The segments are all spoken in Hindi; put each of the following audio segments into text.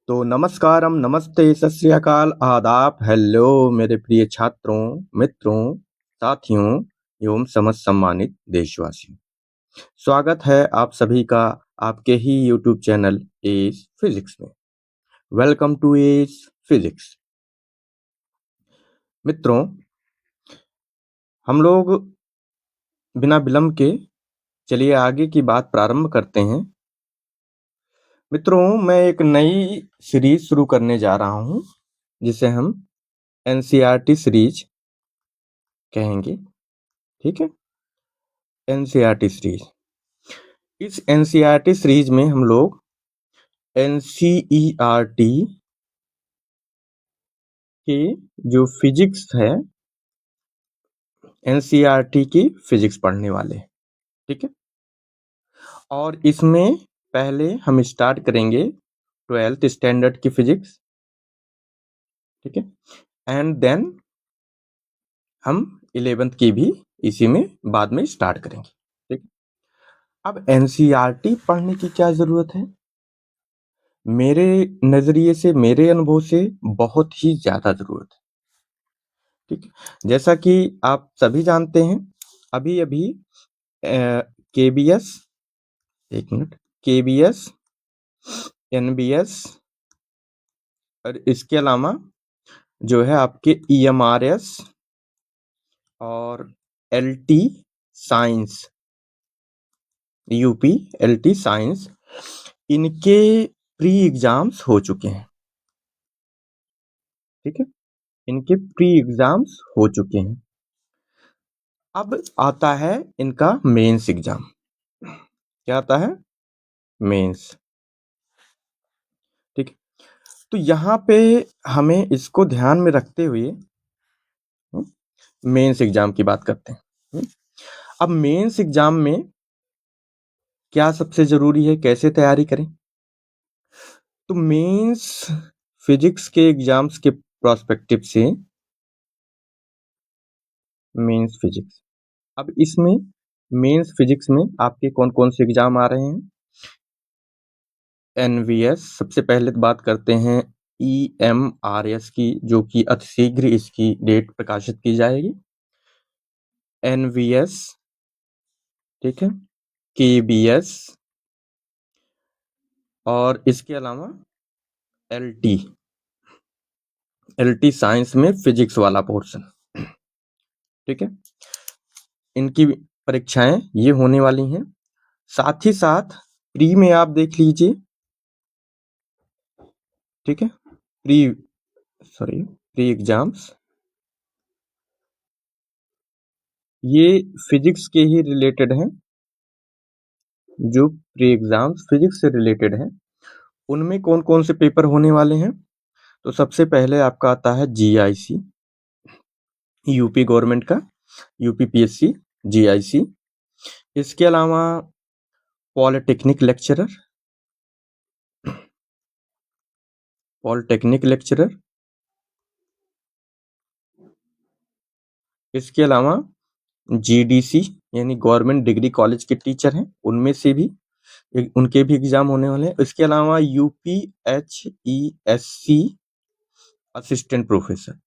तो नमस्कारम, नमस्ते, सत श्री अकाल, आदाब, हेलो मेरे प्रिय छात्रों, मित्रों, साथियों एवं समस्त सम्मानित देशवासियों। स्वागत है आप सभी का आपके ही YouTube चैनल एज फिजिक्स में। Welcome to Edge Physics. मित्रों, हम लोग बिना विलंब के चलिए आगे की बात प्रारंभ करते हैं। मित्रों, मैं एक नई सीरीज शुरू करने जा रहा हूं जिसे हम NCERT सीरीज कहेंगे। ठीक है, NCERT सीरीज। इस NCERT सीरीज में हम लोग NCERT के जो फिजिक्स है, NCERT की फिजिक्स पढ़ने वाले। ठीक है, और इसमें पहले हम स्टार्ट करेंगे 12th स्टैंडर्ड की फिजिक्स। ठीक है, एंड देन हम 11th की भी इसी में बाद में स्टार्ट करेंगे। ठीक, अब NCERT पढ़ने की क्या जरूरत है? मेरे नजरिए से, मेरे अनुभव से बहुत ही ज्यादा जरूरत है। ठीक है, जैसा कि आप सभी जानते हैं, अभी अभी KBS, एक मिनट, KBS, NBS और इसके अलावा जो है आपके EMRS और LT science, UP LT science, इनके प्री एग्जाम्स हो चुके हैं। ठीक है, इनके प्री एग्जाम्स हो चुके हैं। अब आता है इनका मेंस एग्जाम। क्या आता है? मेंस। ठीक है, तो यहाँ पे हमें इसको ध्यान में रखते हुए मेंस एग्जाम की बात करते हैं। अब मेंस एग्जाम में क्या सबसे जरूरी है, कैसे तैयारी करें? तो मेंस फिजिक्स के एग्जाम्स के प्रोस्पेक्टिव से मेंस फिजिक्स, अब इसमें मेंस फिजिक्स में आपके कौन कौन से एग्जाम आ रहे हैं? NVS, सबसे पहले तो बात करते हैं EMRS की, जो कि अतिशीघ्र इसकी डेट प्रकाशित की जाएगी। NVS, ठीक है, KBS और इसके अलावा LT साइंस में फिजिक्स वाला पोर्शन। ठीक है, इनकी परीक्षाएं ये होने वाली हैं। साथ ही साथ प्री में आप देख लीजिए। ठीक है, प्री एग्जाम्स ये फिजिक्स के ही रिलेटेड हैं। जो प्री एग्जाम्स फिजिक्स से रिलेटेड हैं, उनमें कौन कौन से पेपर होने वाले हैं? तो सबसे पहले आपका आता है GIC, यूपी गवर्नमेंट का, UPPSC GIC। इसके अलावा पॉलिटेक्निक लेक्चरर, इसके अलावा GDC यानी गवर्नमेंट डिग्री कॉलेज के टीचर हैं, उनमें से भी उनके भी एग्जाम होने वाले हैं। इसके अलावा UPHESC असिस्टेंट प्रोफेसर,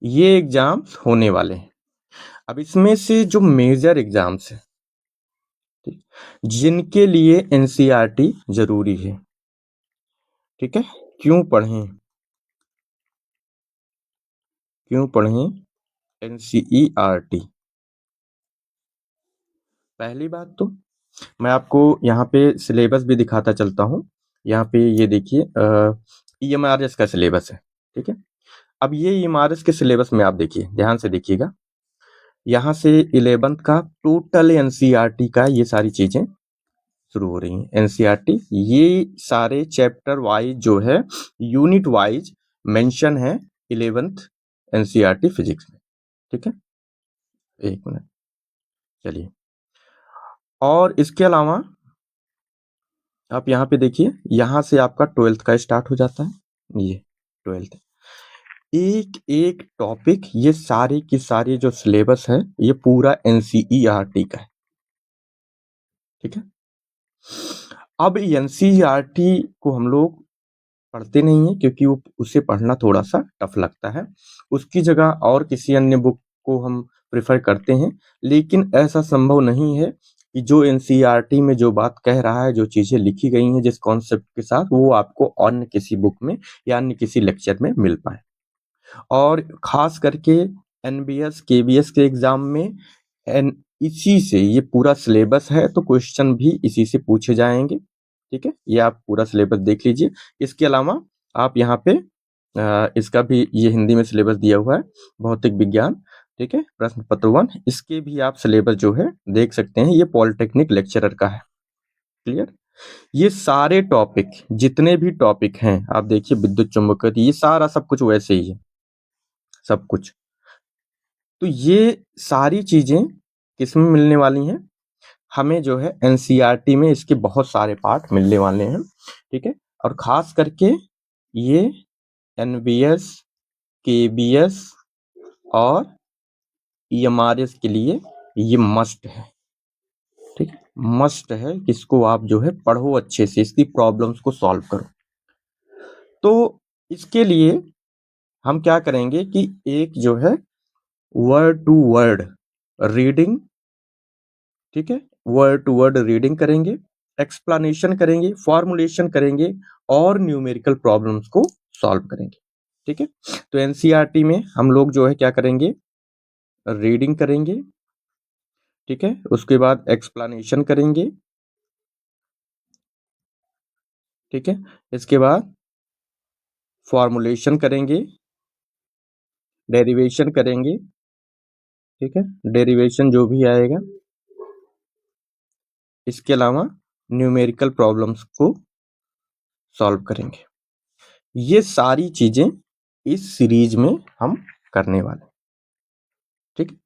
ये एग्जाम्स होने वाले हैं। अब इसमें से जो मेजर एग्जाम्स हैं, जिनके लिए NCERT जरूरी है, ठीक है, क्यों पढ़ें NCERT? पहली बात तो मैं आपको यहाँ पे सिलेबस भी दिखाता चलता हूँ। यहाँ पे ये देखिए, EMRS का सिलेबस है। ठीक है, अब ये EMRS के सिलेबस में आप देखिए, ध्यान से देखिएगा। यहाँ से 11th का टोटल NCERT का ये सारी चीजें शुरू हो रही हैं। NCERT ये सारे चैप्टर वाइज जो है, यूनिट वाइज मेंशन है 11th NCERT फिजिक्स में। ठीक है, एक मिनट, चलिए। और इसके अलावा आप यहाँ पे देखिए, यहाँ से आपका 12th का स्टार्ट हो जाता है। ये 12th, एक एक टॉपिक, ये सारी की सारी जो सिलेबस है, ये पूरा NCERT का है। ठीक है, अब एनसीईआरटी को हम लोग पढ़ते नहीं है क्योंकि वो उसे पढ़ना थोड़ा सा टफ लगता है। उसकी जगह और किसी अन्य बुक को हम प्रेफर करते हैं, लेकिन ऐसा संभव नहीं है कि जो एनसीईआरटी में जो बात कह रहा है, जो चीजें लिखी गई हैं जिस कॉन्सेप्ट के साथ, वो आपको अन्य किसी बुक में या अन्य किसी लेक्चर में मिल पाए। और खास करके एनबीएस केबीएस के एग्जाम में एन इसी से ये पूरा सिलेबस है, तो क्वेश्चन भी इसी से पूछे जाएंगे। ठीक है, ये आप पूरा सिलेबस देख लीजिए। इसके अलावा आप यहाँ पे इसका भी ये हिंदी में सिलेबस दिया हुआ है, भौतिक विज्ञान। ठीक है, प्रश्न पत्र 1, इसके भी आप सिलेबस जो है देख सकते हैं। ये पॉलिटेक्निक लेक्चरर का है। क्लियर। ये सारे टॉपिक, जितने भी टॉपिक हैं, आप देखिए विद्युत चुंबकत्व, ये सारा सब कुछ वैसे ही है, सब कुछ। तो ये सारी चीजें किसमें मिलने वाली हैं? हमें जो है एनसीईआरटी में इसके बहुत सारे पार्ट मिलने वाले हैं। ठीक है, और खास करके ये एनबीएस, केबीएस और ईएमआरएस के लिए ये मस्ट है। ठीक है, मस्ट है कि इसको आप जो है पढ़ो अच्छे से, इसकी प्रॉब्लम्स को सॉल्व करो। तो इसके लिए हम क्या करेंगे कि एक जो है वर्ड टू वर्ड रीडिंग, ठीक है, वर्ड टू वर्ड रीडिंग करेंगे, एक्सप्लेनेशन करेंगे, फॉर्मुलेशन करेंगे और न्यूमेरिकल प्रॉब्लम्स को सॉल्व करेंगे। ठीक है, तो एनसीईआरटी में हम लोग जो है क्या करेंगे, रीडिंग करेंगे। ठीक है, उसके बाद एक्सप्लेनेशन करेंगे। ठीक है, इसके बाद फॉर्मुलेशन करेंगे, डेरिवेशन करेंगे। ठीक है, डेरिवेशन जो भी आएगा, इसके अलावा न्यूमेरिकल प्रॉब्लम्स को सॉल्व करेंगे। ये सारी चीजें इस सीरीज में हम करने वाले। ठीक,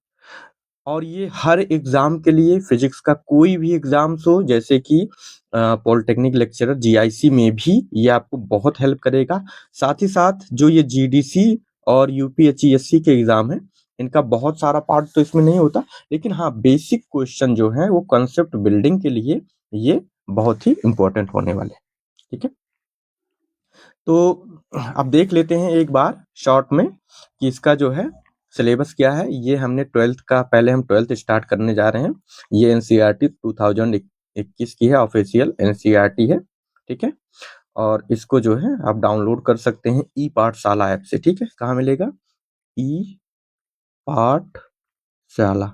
और ये हर एग्जाम के लिए, फिजिक्स का कोई भी एग्जाम्स हो, जैसे कि पॉलिटेक्निक लेक्चरर जीआईसी में भी ये आपको बहुत हेल्प करेगा। साथ ही साथ जो ये जीडीसी और यूपीएचईएससी के एग्जाम है, इनका बहुत सारा पार्ट तो इसमें नहीं होता, लेकिन हाँ बेसिक क्वेश्चन जो है वो कंसेप्ट बिल्डिंग के लिए ये बहुत ही इंपॉर्टेंट होने वाले। ठीक है, तो अब देख लेते हैं एक बार शॉर्ट में कि इसका जो है सिलेबस क्या है। ये हमने 12th का, पहले हम 12th स्टार्ट करने जा रहे हैं। ये एनसीईआरटी 2021 की है, ऑफिशियल एनसीईआरटी है। ठीक है, और इसको जो है आप डाउनलोड कर सकते हैं ई पाठशाला ऐप से। ठीक है, कहाँ मिलेगा? ई पाठशाला,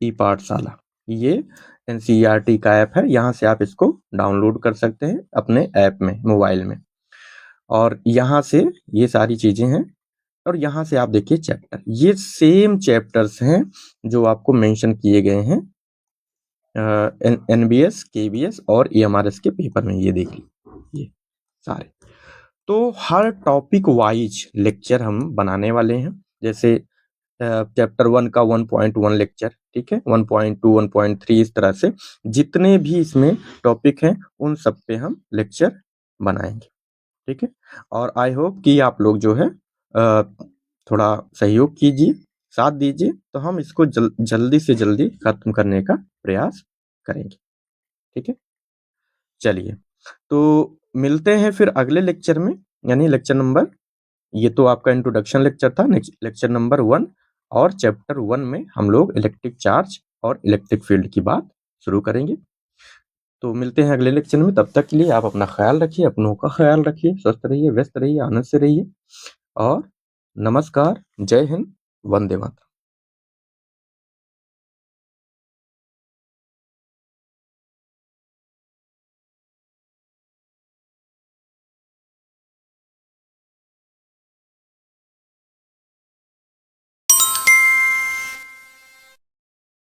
ई पाठशाला, ये एनसीईआरटी का ऐप है। यहाँ से आप इसको डाउनलोड कर सकते हैं अपने ऐप में, मोबाइल में। और यहाँ से ये सारी चीजें हैं, और यहाँ से आप देखिए चैप्टर, ये सेम चैप्टर्स हैं जो आपको मेंशन किए गए हैं एनबीएस, केबीएस और ईएमआरएस के पेपर में। ये देखिए ये सारे, तो हर टॉपिक वाइज लेक्चर हम बनाने वाले हैं। जैसे चैप्टर 1 का 1.1 लेक्चर, ठीक है, 1.2, 1.3, इस तरह से जितने भी इसमें टॉपिक हैं उन सब पे हम लेक्चर बनाएंगे। ठीक है, और आई होप कि आप लोग जो है थोड़ा सहयोग कीजिए, साथ दीजिए, तो हम इसको जल्दी से जल्दी खत्म करने का प्रयास करेंगे। ठीक है, चलिए, तो मिलते हैं फिर अगले लेक्चर में, यानी लेक्चर नंबर, ये तो आपका इंट्रोडक्शन लेक्चर था। नेक्स्ट लेक्चर नंबर 1 और चैप्टर 1 में हम लोग इलेक्ट्रिक चार्ज और इलेक्ट्रिक फील्ड की बात शुरू करेंगे। तो मिलते हैं अगले लेक्चर में, तब तक के लिए आप अपना ख्याल रखिए, अपनों का ख्याल रखिए, स्वस्थ रहिए, व्यस्त रहिए, आनंद से रहिए, और नमस्कार, जय हिंद, वंदे मातरम।